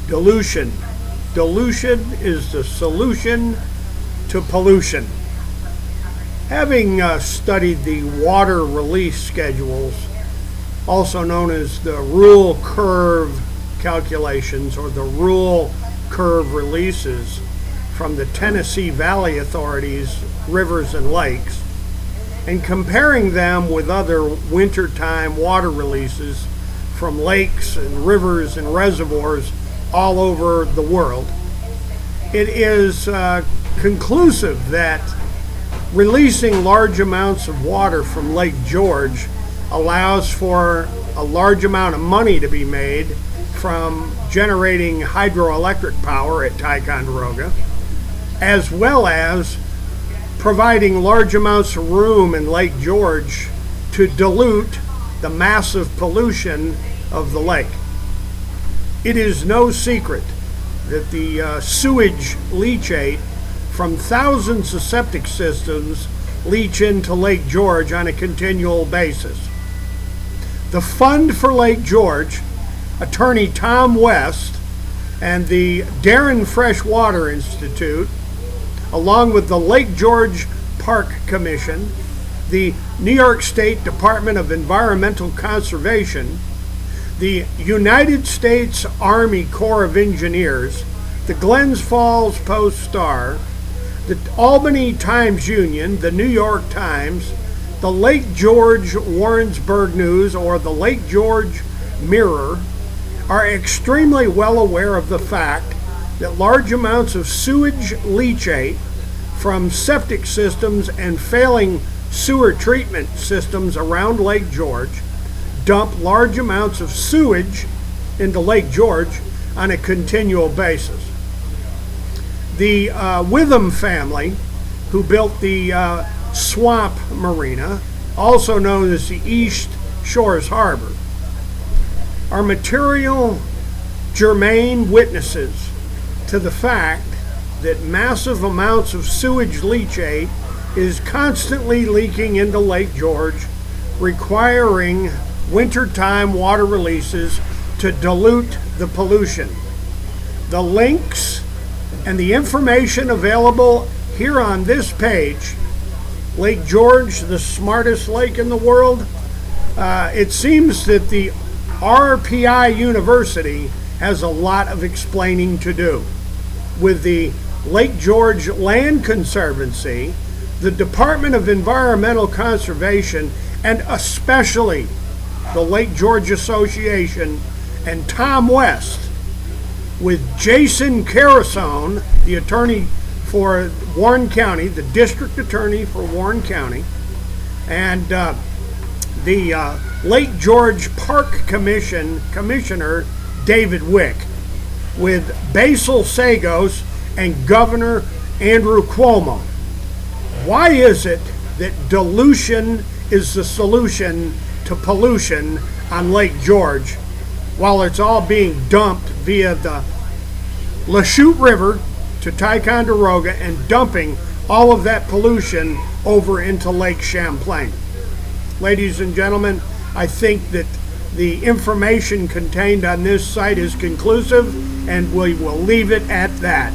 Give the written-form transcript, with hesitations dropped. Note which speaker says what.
Speaker 1: Dilution. Dilution is the solution to pollution. Having studied the water release schedules, also known as the rule curve calculations or the rule curve releases from the Tennessee Valley Authority's rivers and lakes, and comparing them with other wintertime water releases from lakes and rivers and reservoirs all over the world, it is conclusive that releasing large amounts of water from Lake George allows for a large amount of money to be made from generating hydroelectric power at Ticonderoga, as well as providing large amounts of room in Lake George to dilute the massive pollution of the lake. It is no secret that the sewage leachate from thousands of septic systems leach into Lake George on a continual basis. The Fund for Lake George, Attorney Tom West, and the Darren Freshwater Institute, along with the Lake George Park Commission, the New York State Department of Environmental Conservation, the United States Army Corps of Engineers, the Glens Falls Post-Star, the Albany Times-Union, the New York Times, the Lake George Warrensburg News, or the Lake George Mirror, are extremely well aware of the fact that large amounts of sewage leachate from septic systems and failing sewer treatment systems around Lake George dump large amounts of sewage into Lake George on a continual basis. The Witham family, who built the Swamp Marina, also known as the East Shores Harbor, are material germane witnesses to the fact that massive amounts of sewage leachate is constantly leaking into Lake George, requiring wintertime water releases to dilute the pollution. The links and the information available here on this page, Lake George, the smartest lake in the world, it seems that the RPI University has a lot of explaining to do. With the Lake George Land Conservancy, the Department of Environmental Conservation, and especially the Lake George Association and Tom West, with Jason Carasone, the attorney for Warren County, the district attorney for Warren County, and the Lake George Park Commission Commissioner David Wick, with Basil Sagos and Governor Andrew Cuomo. Why is it that dilution is the solution to pollution on Lake George, while it's all being dumped via the Lachute River to Ticonderoga and dumping all of that pollution over into Lake Champlain? Ladies and gentlemen, I think that the information contained on this site is conclusive, and we will leave it at that.